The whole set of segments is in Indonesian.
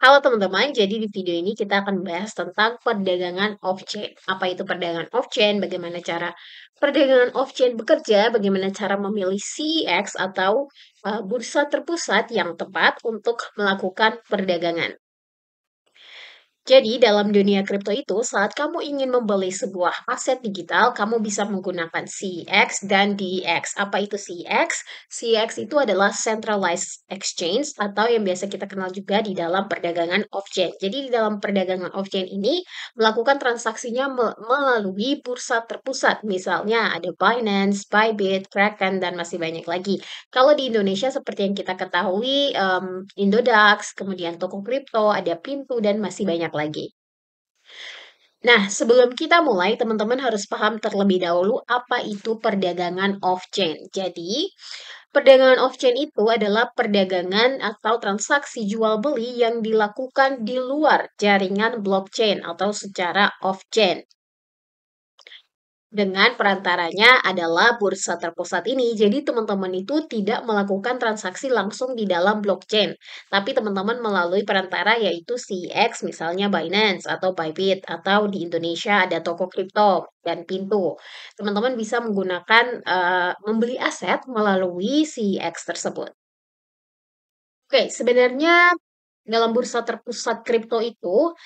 Halo teman-teman, jadi di video ini kita akan bahas tentang perdagangan off-chain. Apa itu perdagangan off-chain, bagaimana cara perdagangan off-chain bekerja, bagaimana cara memilih CEX atau bursa terpusat yang tepat untuk melakukan perdagangan. Jadi, dalam dunia kripto itu, saat kamu ingin membeli sebuah aset digital, kamu bisa menggunakan CEX dan DEX. Apa itu CEX? CEX itu adalah Centralized Exchange atau yang biasa kita kenal juga di dalam perdagangan off-chain. Jadi, di dalam perdagangan off-chain ini, melakukan transaksinya melalui bursa terpusat. Misalnya ada Binance, Bybit, Kraken, dan masih banyak lagi. Kalau di Indonesia seperti yang kita ketahui, Indodax, kemudian toko kripto, ada Pintu, dan masih banyak lagi. Nah, sebelum kita mulai, teman-teman harus paham terlebih dahulu apa itu perdagangan off-chain. Jadi, perdagangan off-chain itu adalah perdagangan atau transaksi jual beli yang dilakukan di luar jaringan blockchain atau secara off-chain. Dengan perantaranya adalah bursa terpusat ini. Jadi teman-teman itu tidak melakukan transaksi langsung di dalam blockchain, tapi teman-teman melalui perantara yaitu CX, misalnya Binance atau Bybit, atau di Indonesia ada toko kripto dan Pintu. Teman-teman bisa menggunakan membeli aset melalui CX tersebut. Oke, sebenarnya dalam bursa terpusat kripto itu,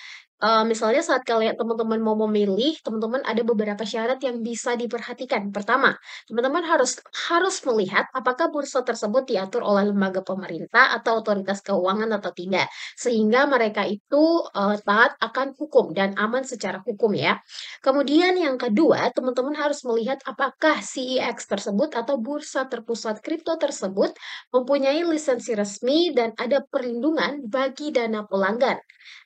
misalnya saat teman-teman mau memilih, teman-teman ada beberapa syarat yang bisa diperhatikan. Pertama, teman-teman harus harus melihat apakah bursa tersebut diatur oleh lembaga pemerintah atau otoritas keuangan atau tidak, sehingga mereka itu, taat akan hukum dan aman secara hukum ya. Kemudian yang kedua, teman-teman harus melihat apakah CEX tersebut atau bursa terpusat kripto tersebut mempunyai lisensi resmi dan ada perlindungan bagi dana pelanggan.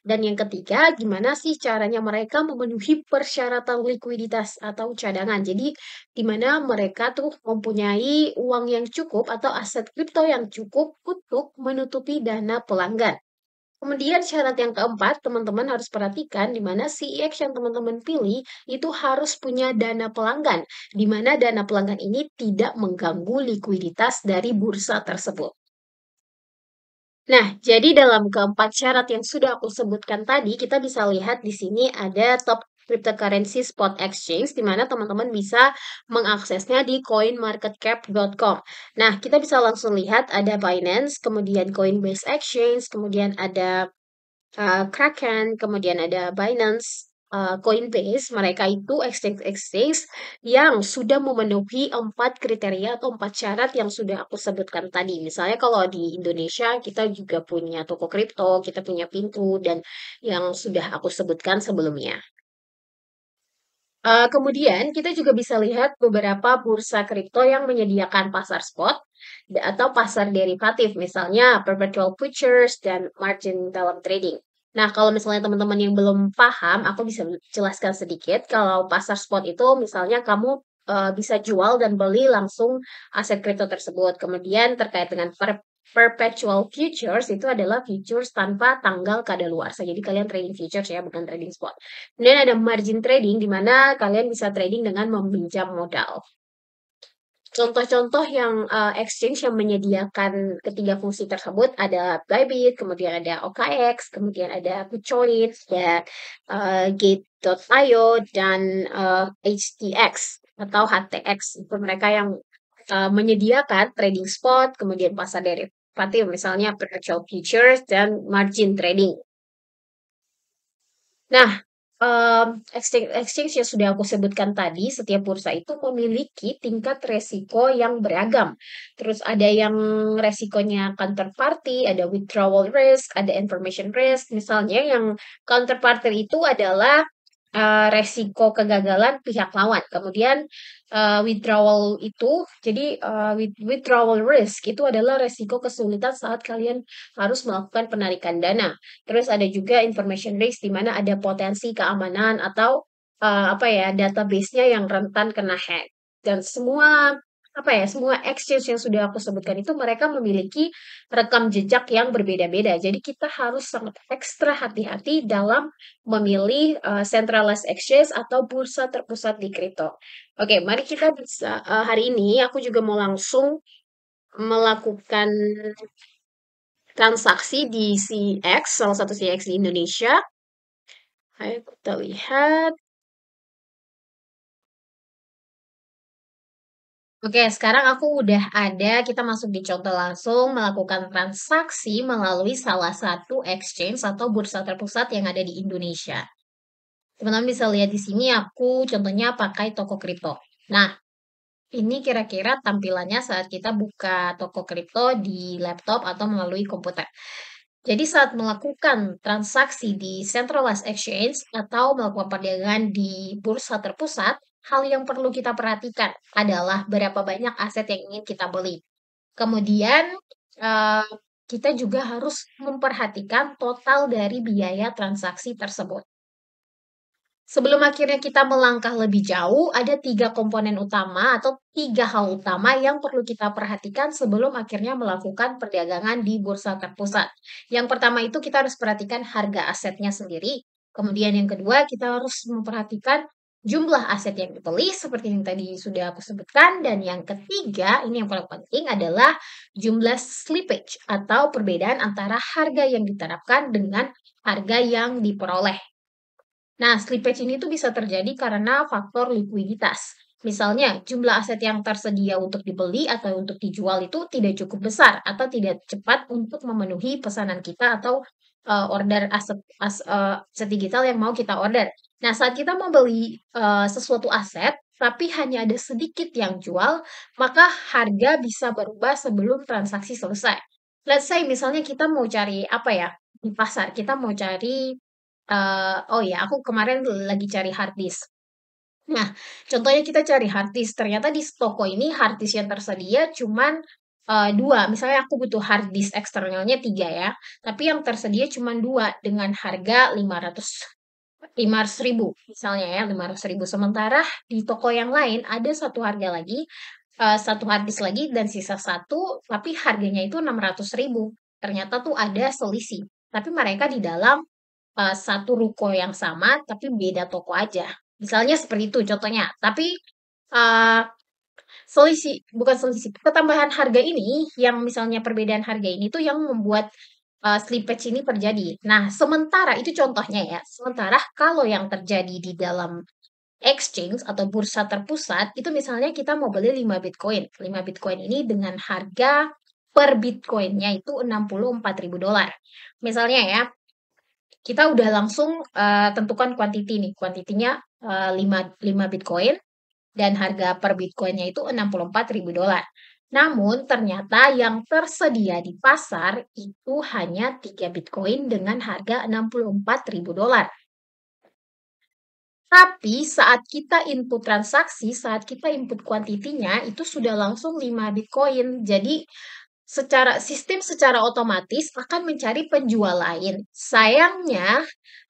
Dan yang ketiga, gimana sih caranya mereka memenuhi persyaratan likuiditas atau cadangan. Jadi, di mana mereka tuh mempunyai uang yang cukup atau aset kripto yang cukup untuk menutupi dana pelanggan. Kemudian syarat yang keempat, teman-teman harus perhatikan di mana CEX yang teman-teman pilih itu harus punya dana pelanggan, di mana dana pelanggan ini tidak mengganggu likuiditas dari bursa tersebut. Nah, jadi dalam keempat syarat yang sudah aku sebutkan tadi, kita bisa lihat di sini ada top cryptocurrency spot exchange, di mana teman-teman bisa mengaksesnya di coinmarketcap.com. Nah, kita bisa langsung lihat ada Binance, kemudian Coinbase Exchange, kemudian ada Kraken, kemudian ada Binance, Coinbase, mereka itu exchange-exchange yang sudah memenuhi 4 kriteria atau 4 syarat yang sudah aku sebutkan tadi. Misalnya kalau di Indonesia kita juga punya toko kripto, kita punya Pintu, dan yang sudah aku sebutkan sebelumnya. Kemudian kita juga bisa lihat beberapa bursa kripto yang menyediakan pasar spot atau pasar derivatif, misalnya perpetual futures dan margin dalam trading. Nah, kalau misalnya teman-teman yang belum paham, aku bisa jelaskan sedikit. Kalau pasar spot itu misalnya kamu bisa jual dan beli langsung aset kripto tersebut. Kemudian terkait dengan perpetual futures itu adalah futures tanpa tanggal kadaluarsa. Jadi kalian trading futures ya, bukan trading spot. Kemudian ada margin trading di mana kalian bisa trading dengan meminjam modal. Contoh-contoh yang exchange yang menyediakan ketiga fungsi tersebut ada Bybit, kemudian ada OKX, kemudian ada KuCoin, ada Gate.io, dan HTX atau HTX. Itu mereka yang menyediakan trading spot, kemudian pasar derivatif, misalnya perpetual futures dan margin trading. Nah, exchange yang sudah aku sebutkan tadi, setiap bursa itu memiliki tingkat resiko yang beragam. Terus ada yang resikonya counterparty, ada withdrawal risk, ada information risk. Misalnya yang counterparty itu adalah resiko kegagalan pihak lawan. Kemudian withdrawal itu, jadi withdrawal risk itu adalah resiko kesulitan saat kalian harus melakukan penarikan dana. Terus ada juga information risk di mana ada potensi keamanan atau apa ya, database-nya yang rentan kena hack. Dan semua apa ya, semua exchange yang sudah aku sebutkan itu mereka memiliki rekam jejak yang berbeda-beda. Jadi kita harus sangat ekstra hati-hati dalam memilih centralized exchange atau bursa terpusat di kripto. Oke, mari kita bisa hari ini aku juga mau langsung melakukan transaksi di CX, salah satu CX di Indonesia. Ayo kita lihat. Oke, sekarang aku udah ada, kita masuk di contoh langsung, melakukan transaksi melalui salah satu exchange atau bursa terpusat yang ada di Indonesia. Teman-teman bisa lihat di sini aku contohnya pakai toko kripto. Nah, ini kira-kira tampilannya saat kita buka toko kripto di laptop atau melalui komputer. Jadi saat melakukan transaksi di centralized exchange atau melakukan perdagangan di bursa terpusat, hal yang perlu kita perhatikan adalah berapa banyak aset yang ingin kita beli. Kemudian eh, kita juga harus memperhatikan total dari biaya transaksi tersebut. Sebelum akhirnya kita melangkah lebih jauh, ada 3 komponen utama atau 3 hal utama yang perlu kita perhatikan sebelum akhirnya melakukan perdagangan di bursa terpusat. Yang pertama itu kita harus perhatikan harga asetnya sendiri. Kemudian yang kedua kita harus memperhatikan jumlah aset yang dibeli seperti yang tadi sudah aku sebutkan. Dan yang ketiga, ini yang paling penting adalah jumlah slippage atau perbedaan antara harga yang diterapkan dengan harga yang diperoleh. Nah, slippage ini tuh bisa terjadi karena faktor likuiditas. Misalnya, jumlah aset yang tersedia untuk dibeli atau untuk dijual itu tidak cukup besar atau tidak cepat untuk memenuhi pesanan kita atau order aset digital yang mau kita order. Nah, saat kita mau beli sesuatu aset, tapi hanya ada sedikit yang jual, maka harga bisa berubah sebelum transaksi selesai. Let's say misalnya kita mau cari apa ya di pasar, kita mau cari oh ya, aku kemarin lagi cari hard disk. Nah, contohnya kita cari hard disk, ternyata di toko ini hard disk yang tersedia cuman 2. Misalnya aku butuh hard disk eksternalnya 3 ya, tapi yang tersedia cuman 2 dengan harga 500.000 misalnya ya, 500.000. Sementara di toko yang lain ada satu harga lagi, satu hard disk lagi dan sisa satu, tapi harganya itu 600.000. Ternyata tuh ada selisih. Tapi mereka di dalam satu ruko yang sama, tapi beda toko aja. Misalnya seperti itu contohnya. Tapi uh, selisih, bukan selisih, ketambahan harga ini, yang misalnya perbedaan harga ini tuh yang membuat slippage ini terjadi. Nah, sementara itu contohnya ya. Sementara kalau yang terjadi di dalam exchange atau bursa terpusat, itu misalnya kita mau beli 5 Bitcoin. 5 Bitcoin ini dengan harga per Bitcoinnya itu $64.000. Misalnya ya, kita udah langsung tentukan quantity nih. Kuantitinya 5 Bitcoin dan harga per Bitcoinnya itu $64.000. Namun ternyata yang tersedia di pasar itu hanya 3 Bitcoin dengan harga $64.000. Tapi saat kita input transaksi, saat kita input kuantitinya itu sudah langsung 5 Bitcoin. Jadi secara otomatis akan mencari penjual lain. Sayangnya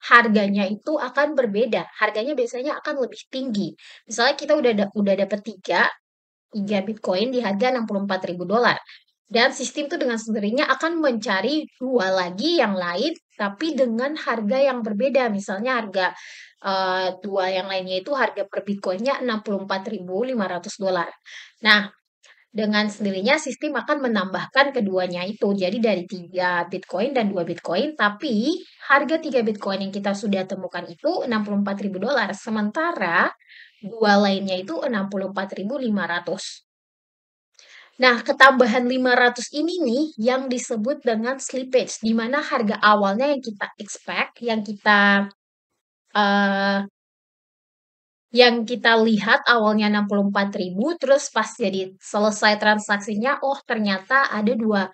harganya itu akan berbeda. Harganya biasanya akan lebih tinggi. Misalnya kita udah dapat 3 Bitcoin di harga $64.000. Dan sistem itu dengan sendirinya akan mencari 2 lagi yang lain tapi dengan harga yang berbeda. Misalnya harga 2 yang lainnya itu harga per Bitcoinnya $64.500. Nah, dengan sendirinya sistem akan menambahkan keduanya itu. Jadi dari 3 Bitcoin dan 2 Bitcoin, tapi harga 3 Bitcoin yang kita sudah temukan itu $64.000. Sementara 2 lainnya itu 64.500. Nah, ketambahan 500 ini nih yang disebut dengan slippage, di mana harga awalnya yang kita expect, uh, yang kita lihat awalnya 64.000, terus pas jadi selesai transaksinya, oh ternyata ada 2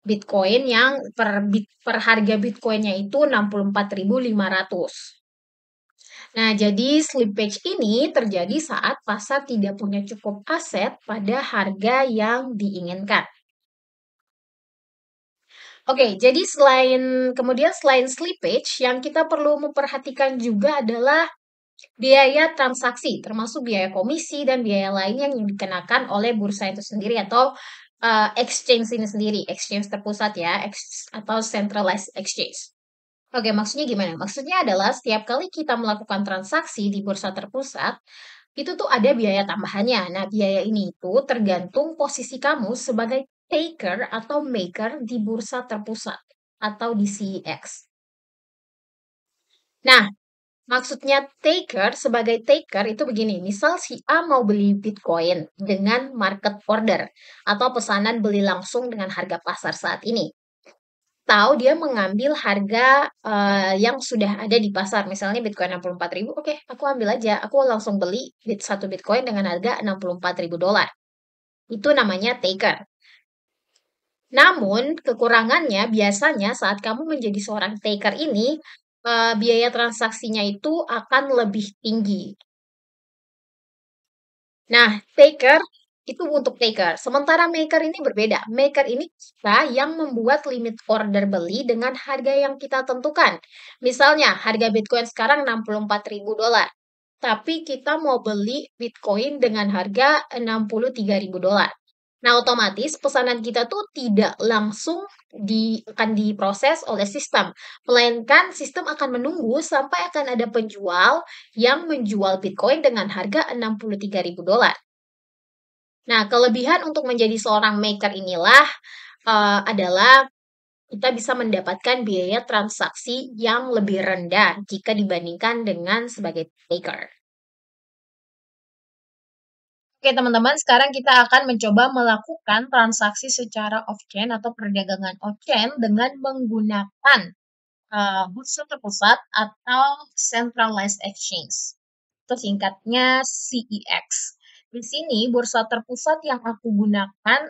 Bitcoin yang per harga Bitcoinnya itu 64.500. Nah, jadi slippage ini terjadi saat pasar tidak punya cukup aset pada harga yang diinginkan. Oke, jadi kemudian selain slippage, yang kita perlu memperhatikan juga adalah biaya transaksi, termasuk biaya komisi dan biaya lain yang dikenakan oleh bursa itu sendiri atau exchange ini sendiri, exchange terpusat ya, atau centralized exchange. Oke, maksudnya gimana? Maksudnya adalah setiap kali kita melakukan transaksi di bursa terpusat, itu tuh ada biaya tambahannya. Nah, biaya ini itu tergantung posisi kamu sebagai taker atau maker di bursa terpusat atau di CEX. Nah, maksudnya taker sebagai taker itu begini, misal si A mau beli Bitcoin dengan market order atau pesanan beli langsung dengan harga pasar saat ini. Tahu dia mengambil harga yang sudah ada di pasar, misalnya Bitcoin 64.000, oke, aku ambil aja, aku langsung beli satu Bitcoin dengan harga $64.000. Itu namanya taker. Namun, kekurangannya biasanya saat kamu menjadi seorang taker ini, biaya transaksinya itu akan lebih tinggi. Nah, taker itu untuk taker. Sementara maker ini berbeda. Maker ini kita yang membuat limit order beli dengan harga yang kita tentukan. Misalnya, harga Bitcoin sekarang $64.000. Tapi kita mau beli Bitcoin dengan harga $63.000. Nah, otomatis pesanan kita tuh tidak langsung akan diproses oleh sistem, melainkan sistem akan menunggu sampai akan ada penjual yang menjual Bitcoin dengan harga $63.000. Nah, kelebihan untuk menjadi seorang maker inilah adalah kita bisa mendapatkan biaya transaksi yang lebih rendah jika dibandingkan dengan sebagai taker. Oke, teman-teman, sekarang kita akan mencoba melakukan transaksi secara off-chain atau perdagangan off-chain dengan menggunakan bursa terpusat atau Centralized Exchange. Itu singkatnya CEX. Di sini bursa terpusat yang aku gunakan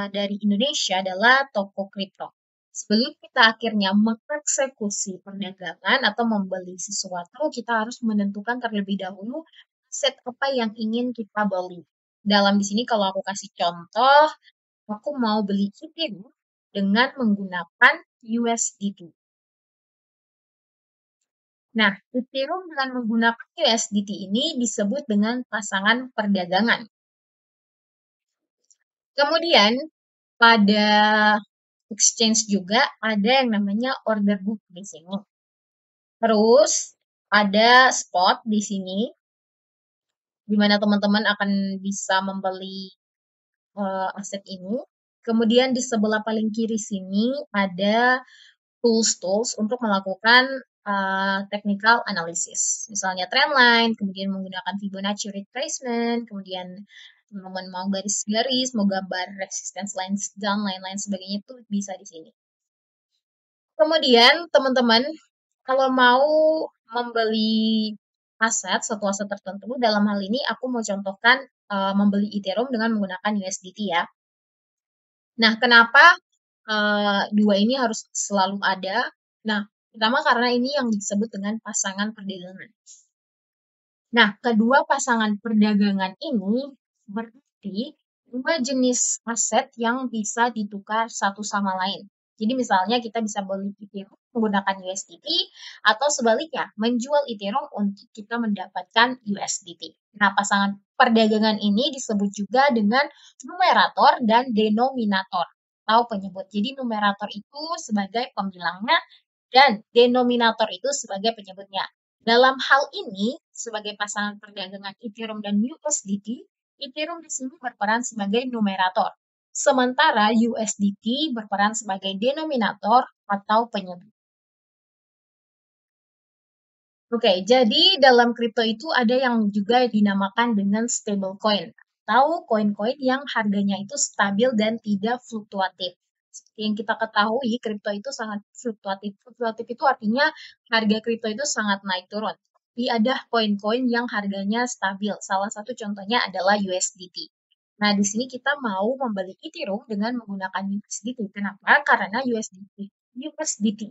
dari Indonesia adalah Toko Kripto. Sebelum kita akhirnya mengeksekusi perdagangan atau membeli sesuatu, kita harus menentukan terlebih dahulu aset apa yang ingin kita beli. Dalam di sini kalau aku kasih contoh, aku mau beli Ethereum dengan menggunakan USDT. Nah, Ethereum dengan menggunakan USDT ini disebut dengan pasangan perdagangan. Kemudian, pada exchange juga ada yang namanya order book di sini. Terus, ada spot di sini, di mana teman-teman akan bisa membeli aset ini. Kemudian di sebelah paling kiri sini ada tools untuk melakukan technical analysis. Misalnya trendline, kemudian menggunakan Fibonacci retracement, kemudian teman-teman mau garis-garis, mau gambar resistance lines dan lain-lain sebagainya itu bisa di sini. Kemudian teman-teman kalau mau membeli aset, satu aset tertentu, dalam hal ini aku mau contohkan membeli Ethereum dengan menggunakan USDT ya. Nah, kenapa dua ini harus selalu ada? Nah, pertama karena ini yang disebut dengan pasangan perdagangan. Nah, kedua pasangan perdagangan ini berarti dua jenis aset yang bisa ditukar satu sama lain. Jadi misalnya kita bisa beli Ethereum menggunakan USDT atau sebaliknya menjual Ethereum untuk kita mendapatkan USDT. Nah, pasangan perdagangan ini disebut juga dengan numerator dan denominator atau penyebut. Jadi numerator itu sebagai pembilangnya dan denominator itu sebagai penyebutnya. Dalam hal ini, sebagai pasangan perdagangan Ethereum dan USDT, Ethereum di sini berperan sebagai numerator, sementara USDT berperan sebagai denominator atau penyebut. Oke, jadi dalam kripto itu ada yang juga dinamakan dengan stablecoin atau koin-koin yang harganya itu stabil dan tidak fluktuatif. Seperti yang kita ketahui, kripto itu sangat fluktuatif. Fluktuatif itu artinya harga kripto itu sangat naik turun. Tapi ada koin-koin yang harganya stabil. Salah satu contohnya adalah USDT. Nah, di sini kita mau membeli Ethereum dengan menggunakan USDT. Kenapa? Karena USDT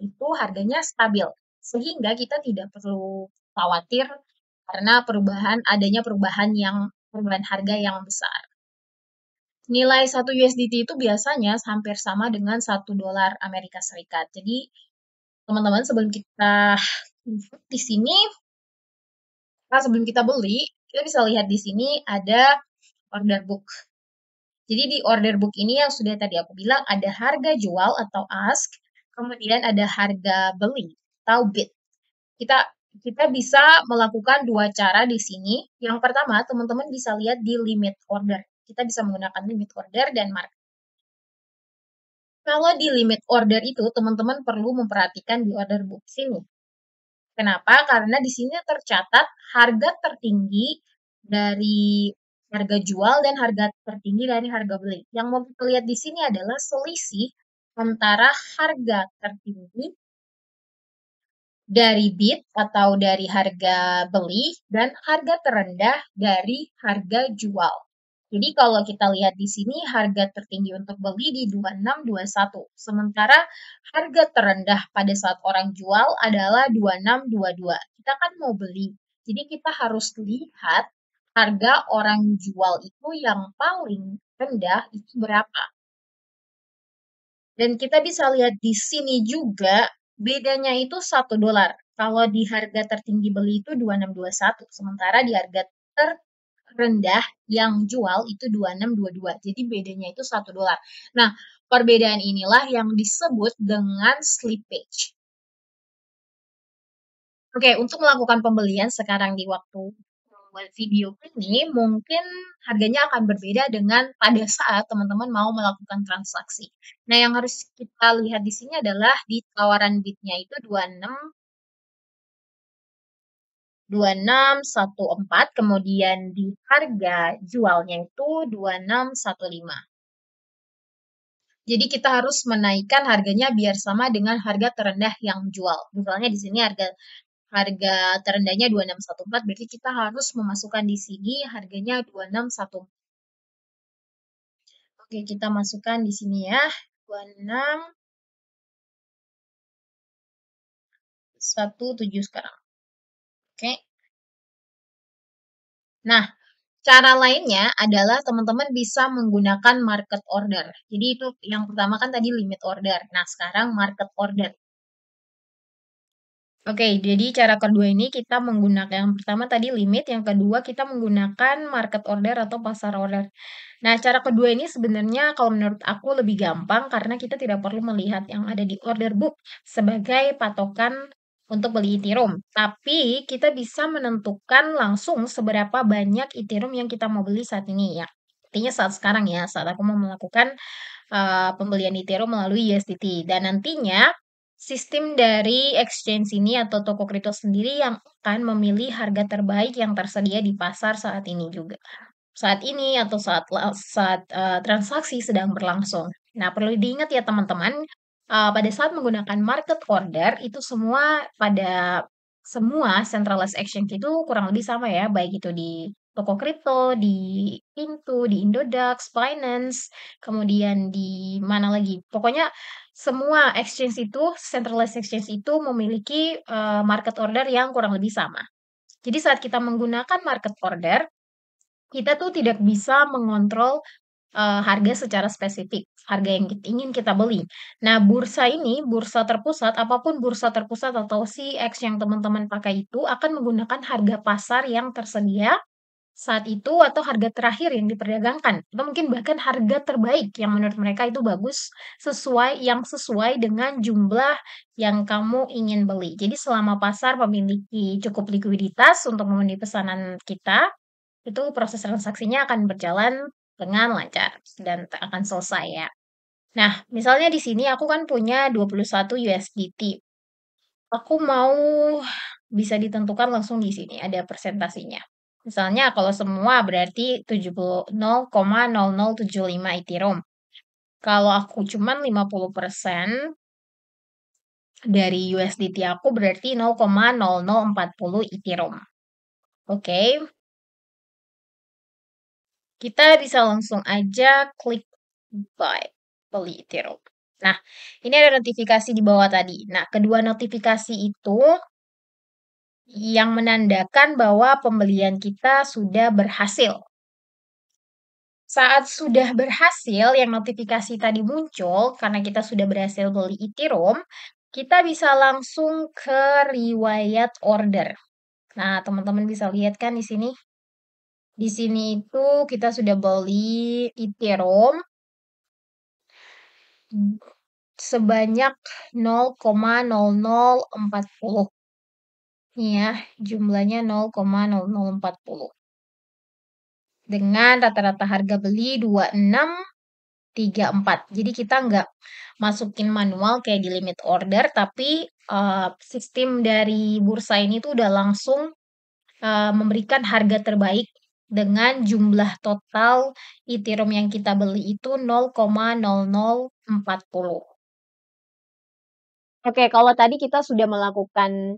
itu harganya stabil. Sehingga kita tidak perlu khawatir karena adanya perubahan harga yang besar. Nilai 1 USDT itu biasanya hampir sama dengan $1 Amerika Serikat. Jadi, teman-teman sebelum kita di sini, sebelum kita beli, kita bisa lihat di sini ada order book. Jadi di order book ini yang sudah tadi aku bilang ada harga jual atau ask, kemudian ada harga beli atau bid. Kita bisa melakukan dua cara di sini. Yang pertama, teman-teman bisa lihat di limit order. Kita bisa menggunakan limit order dan market. Kalau di limit order itu, teman-teman perlu memperhatikan di order book sini. Kenapa? Karena di sini tercatat harga tertinggi dari harga jual dan harga tertinggi dari harga beli. Yang mau kita lihat di sini adalah selisih antara harga tertinggi dari bid atau dari harga beli dan harga terendah dari harga jual. Jadi kalau kita lihat di sini harga tertinggi untuk beli di 2621, sementara harga terendah pada saat orang jual adalah 2622. Kita kan mau beli. Jadi kita harus lihat harga orang jual itu yang paling rendah itu berapa. Dan kita bisa lihat di sini juga bedanya itu $1. Kalau di harga tertinggi beli itu 2621, sementara di harga terendah yang jual itu 2622. Jadi bedanya itu $1. Nah, perbedaan inilah yang disebut dengan slippage. Oke, untuk melakukan pembelian sekarang di waktu membuat video ini, mungkin harganya akan berbeda dengan pada saat teman-teman mau melakukan transaksi. Nah, yang harus kita lihat di sini adalah di tawaran bidnya itu 2614, kemudian di harga jualnya itu 2615. Jadi kita harus menaikkan harganya biar sama dengan harga terendah yang jual. Misalnya di sini harga terendahnya 2614, berarti kita harus memasukkan di sini harganya 2614. Oke, kita masukkan di sini ya. 2617 sekarang. Oke. Nah, cara lainnya adalah teman-teman bisa menggunakan market order. Jadi itu yang pertama kan tadi limit order. Nah, sekarang market order. Oke, jadi cara kedua ini kita menggunakan yang pertama tadi limit, yang kedua kita menggunakan market order atau pasar order. Nah, cara kedua ini sebenarnya kalau menurut aku lebih gampang karena kita tidak perlu melihat yang ada di order book sebagai patokan untuk beli Ethereum. Tapi kita bisa menentukan langsung seberapa banyak Ethereum yang kita mau beli saat ini ya. Artinya saat sekarang ya, saat aku mau melakukan pembelian Ethereum melalui USDT. Dan nantinya sistem dari exchange ini atau toko kripto sendiri yang akan memilih harga terbaik yang tersedia di pasar saat ini juga. Saat ini atau saat transaksi sedang berlangsung. Nah, perlu diingat ya teman-teman, pada saat menggunakan market order itu semua centralized exchange itu kurang lebih sama ya, baik itu di toko kripto, di Pintu, di Indodax, Binance, kemudian di mana lagi. Pokoknya semua exchange itu, centralized exchange itu memiliki market order yang kurang lebih sama. Jadi saat kita menggunakan market order, kita tuh tidak bisa mengontrol harga secara spesifik, harga yang ingin kita beli. Nah, bursa ini, bursa terpusat, apapun bursa terpusat atau CX yang teman-teman pakai itu akan menggunakan harga pasar yang tersedia saat itu atau harga terakhir yang diperdagangkan atau mungkin bahkan harga terbaik yang menurut mereka itu bagus sesuai dengan jumlah yang kamu ingin beli. Jadi selama pasar memiliki cukup likuiditas untuk memenuhi pesanan kita, itu proses transaksinya akan berjalan dengan lancar dan akan selesai ya. Nah, misalnya di sini aku kan punya 21 USDT. Aku mau bisa ditentukan langsung di sini ada persentasinya. Misalnya kalau semua berarti 0,0075 Ethereum. Kalau aku cuman 50% dari USDT aku berarti 0,0040 Ethereum. Oke, kita bisa langsung aja klik buy, beli Ethereum. Nah, ini ada notifikasi di bawah tadi. Nah, kedua notifikasi itu yang menandakan bahwa pembelian kita sudah berhasil. Saat sudah berhasil, yang notifikasi tadi muncul, karena kita sudah berhasil beli Ethereum, kita bisa langsung ke riwayat order. Nah, teman-teman bisa lihat kan di sini. Di sini itu kita sudah beli Ethereum sebanyak 0,0040. Ini ya, jumlahnya 0,0040. Dengan rata-rata harga beli 26 4. Jadi kita nggak masukin manual kayak di limit order, tapi, sistem dari bursa ini tuh udah langsung, memberikan harga terbaik dengan jumlah total Ethereum yang kita beli itu 0,0040. Oke, kalau tadi kita sudah melakukan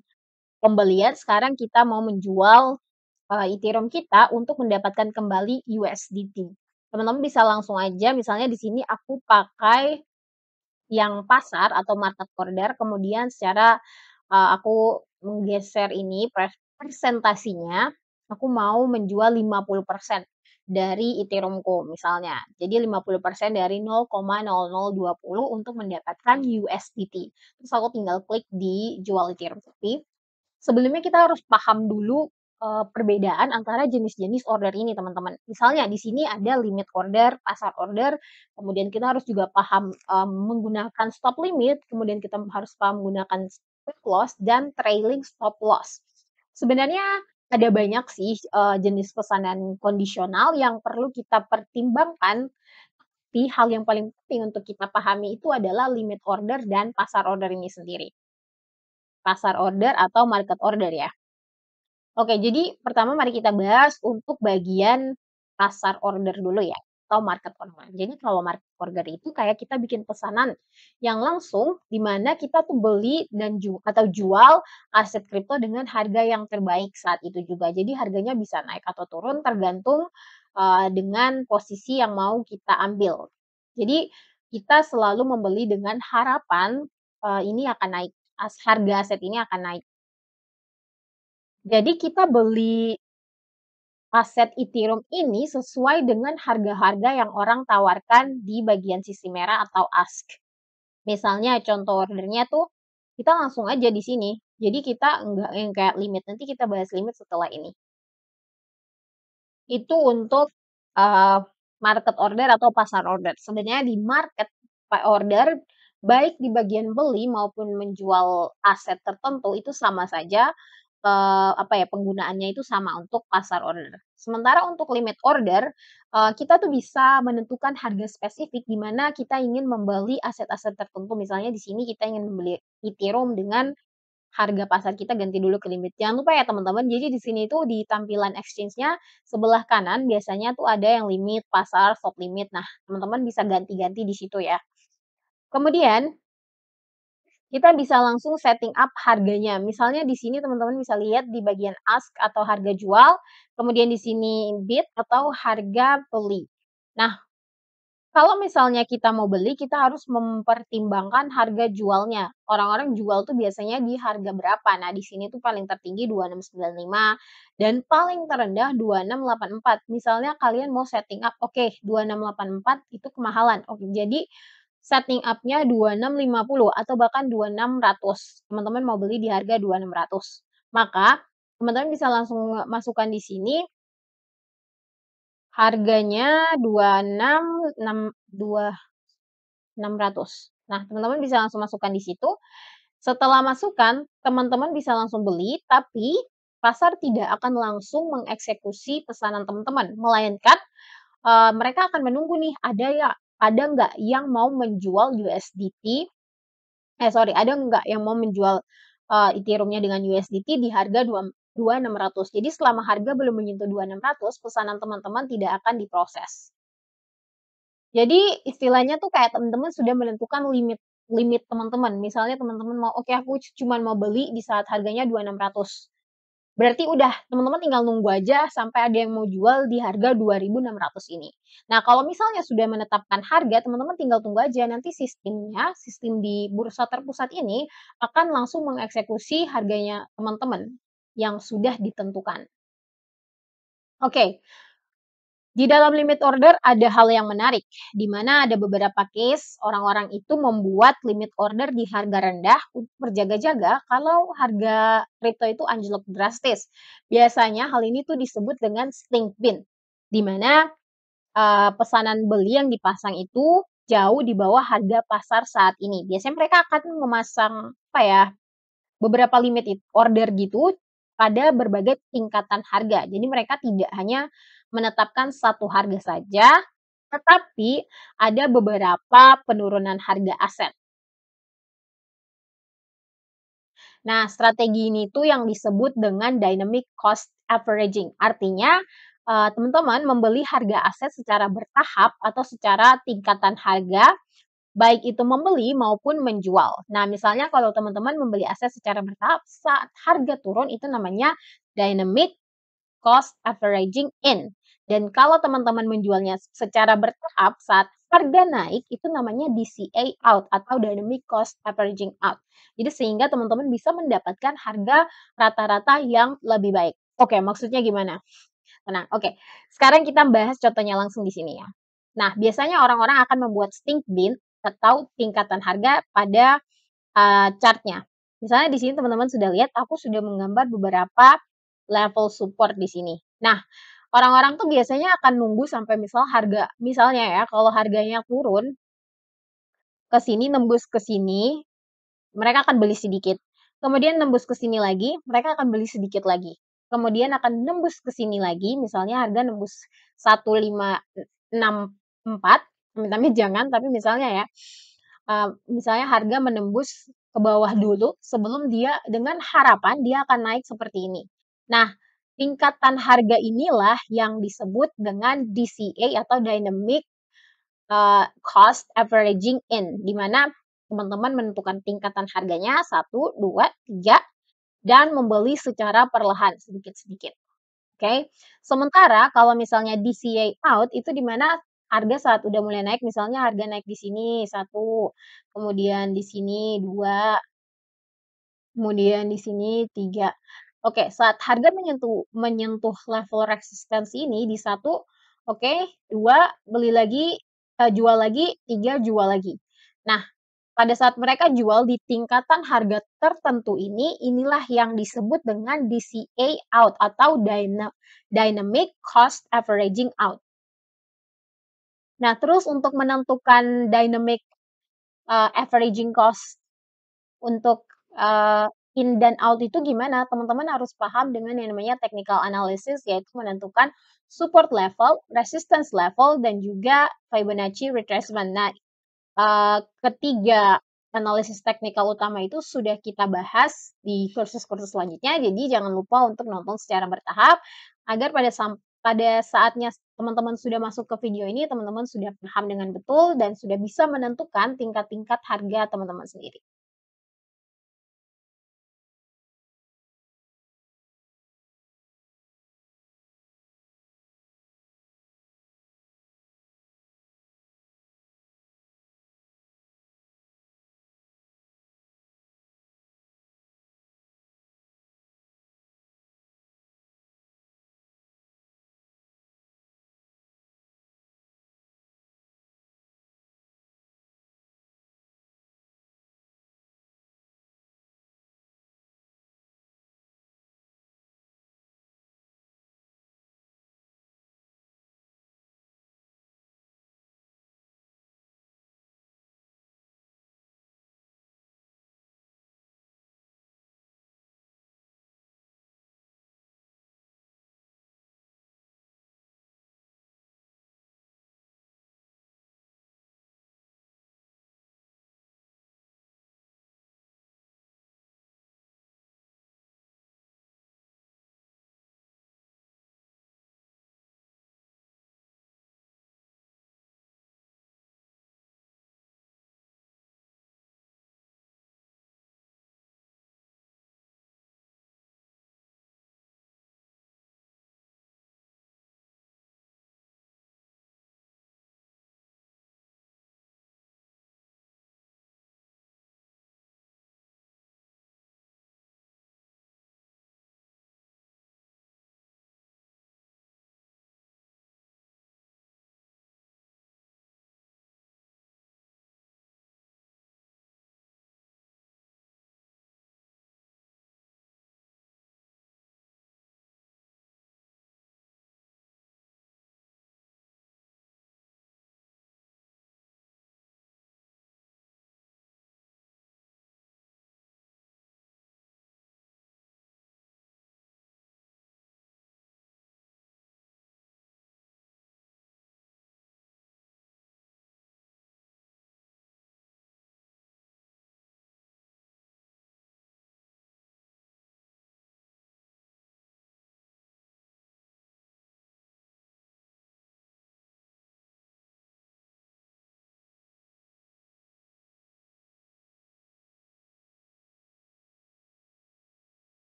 pembelian, sekarang kita mau menjual, Ethereum kita untuk mendapatkan kembali USDT. Teman-teman bisa langsung aja misalnya di sini aku pakai yang pasar atau market order, kemudian secara, aku menggeser ini persentasinya, aku mau menjual 50% dari Ethereum-ku misalnya. Jadi 50% dari 0,0020 untuk mendapatkan USDT. Terus aku tinggal klik di jual Ethereum. Tapi sebelumnya kita harus paham dulu, perbedaan antara jenis-jenis order ini, teman-teman. Misalnya di sini ada limit order, pasar order, kemudian kita harus juga paham, menggunakan stop limit, kemudian kita harus paham menggunakan stop loss dan trailing stop loss. Sebenarnya ada banyak sih, jenis pesanan kondisional yang perlu kita pertimbangkan, tapi hal yang paling penting untuk kita pahami itu adalah limit order dan pasar order ini sendiri. Pasar order atau market order ya. Oke, jadi pertama mari kita bahas untuk bagian pasar order dulu ya, atau market order. Jadi kalau market order itu kayak kita bikin pesanan yang langsung di mana kita tuh beli dan atau jual aset kripto dengan harga yang terbaik saat itu juga. Jadi harganya bisa naik atau turun tergantung dengan posisi yang mau kita ambil. Jadi kita selalu membeli dengan harapan ini akan naik, harga aset ini akan naik. Jadi kita beli aset Ethereum ini sesuai dengan harga-harga yang orang tawarkan di bagian sisi merah atau ask. Misalnya contoh ordernya tuh, kita langsung aja di sini. Jadi kita enggak yang kayak limit, nanti kita bahas limit setelah ini. Itu untuk, eee, market order atau pasar order. Sebenarnya di market order, baik di bagian beli maupun menjual aset tertentu itu sama saja, apa ya, penggunaannya itu sama untuk pasar order. Sementara untuk limit order, kita tuh bisa menentukan harga spesifik di mana kita ingin membeli aset-aset tertentu. Misalnya di sini kita ingin membeli Ethereum dengan harga pasar kita ganti dulu ke limit. Jangan lupa ya teman-teman, jadi di sini tuh di tampilan exchange-nya sebelah kanan biasanya tuh ada yang limit, pasar, stop limit. Nah, teman-teman bisa ganti-ganti di situ ya. Kemudian kita bisa langsung setting up harganya. Misalnya di sini teman-teman bisa lihat di bagian ask atau harga jual, kemudian di sini bid atau harga beli. Nah, kalau misalnya kita mau beli, kita harus mempertimbangkan harga jualnya. Orang-orang jual tuh biasanya di harga berapa? Nah, di sini tuh paling tertinggi 2695 dan paling terendah 2684. Misalnya kalian mau setting up, oke, 2684 itu kemahalan. Oke, jadi setting up-nya 2650 atau bahkan 2600. Teman-teman mau beli di harga 2600. Maka teman-teman bisa langsung masukkan di sini harganya 2600. Nah, teman-teman bisa langsung masukkan di situ. Setelah masukkan, teman-teman bisa langsung beli, tapi pasar tidak akan langsung mengeksekusi pesanan teman-teman, melainkan, mereka akan menunggu nih, ada nggak yang mau menjual USDT sorry, ada nggak yang mau menjual, Ethereum-nya dengan USDT di harga 2.600. Jadi selama harga belum menyentuh 2.600, pesanan teman-teman tidak akan diproses. Jadi istilahnya tuh kayak teman-teman sudah menentukan limit limit teman-teman. Misalnya teman-teman mau, "Oke aku cuman mau beli di saat harganya 2.600." Berarti udah teman-teman tinggal nunggu aja sampai ada yang mau jual di harga 2.600 ini. Nah kalau misalnya sudah menetapkan harga, teman-teman tinggal tunggu aja nanti sistem di bursa terpusat ini akan langsung mengeksekusi harganya teman-teman yang sudah ditentukan. Oke. Di dalam limit order ada hal yang menarik, di mana ada beberapa case orang-orang itu membuat limit order di harga rendah untuk berjaga-jaga kalau harga kripto itu anjlok drastis. Biasanya hal ini tuh disebut dengan stink bin, di mana pesanan beli yang dipasang itu jauh di bawah harga pasar saat ini. Biasanya mereka akan memasang apa ya, beberapa limit order gitu pada berbagai tingkatan harga. Jadi mereka tidak hanya menetapkan satu harga saja, Tetapi ada beberapa penurunan harga aset. Nah, strategi ini tuh yang disebut dengan dynamic cost averaging. Artinya, teman-teman membeli harga aset secara bertahap atau secara tingkatan harga, baik itu membeli maupun menjual. Nah, misalnya kalau teman-teman membeli aset secara bertahap, saat harga turun itu namanya dynamic cost averaging in. Dan kalau teman-teman menjualnya secara bertahap saat harga naik itu namanya DCA out atau dynamic cost averaging out. Jadi sehingga teman-teman bisa mendapatkan harga rata-rata yang lebih baik. Oke, maksudnya gimana? Tenang, oke. Sekarang kita bahas contohnya langsung di sini ya. Nah, biasanya orang-orang akan membuat stink bin atau tingkatan harga pada chart-nya. Misalnya di sini teman-teman sudah lihat aku sudah menggambar beberapa level support di sini. Nah, orang-orang tuh biasanya akan nunggu sampai misalnya ya, kalau harganya turun ke sini, nembus ke sini, mereka akan beli sedikit. Kemudian nembus ke sini lagi, mereka akan beli sedikit lagi. Kemudian akan nembus ke sini lagi, misalnya harga nembus 1564, amit-amit jangan, tapi misalnya ya, misalnya harga menembus ke bawah dulu sebelum dia dengan harapan dia akan naik seperti ini. Nah, tingkatan harga inilah yang disebut dengan DCA atau Dynamic Cost Averaging In, di mana teman-teman menentukan tingkatan harganya 1, 2, 3 dan membeli secara perlahan sedikit-sedikit, oke. Sementara kalau misalnya DCA out itu di mana harga saat udah mulai naik, misalnya harga naik di sini 1, kemudian di sini 2, kemudian di sini 3. Oke, saat harga menyentuh menyentuh level resistensi ini di 1, oke, 2 beli lagi, jual lagi, 3 jual lagi. Nah, pada saat mereka jual di tingkatan harga tertentu ini, inilah yang disebut dengan DCA out atau Dynamic Cost Averaging Out. Nah, terus untuk menentukan dynamic, averaging cost untuk, in dan out itu gimana? Teman-teman harus paham dengan yang namanya technical analysis, yaitu menentukan support level, resistance level, dan juga Fibonacci retracement. Nah, ketiga analisis teknikal utama itu sudah kita bahas di kursus-kursus selanjutnya, jadi jangan lupa untuk nonton secara bertahap agar pada saatnya teman-teman sudah masuk ke video ini, teman-teman sudah paham dengan betul dan sudah bisa menentukan tingkat-tingkat harga teman-teman sendiri.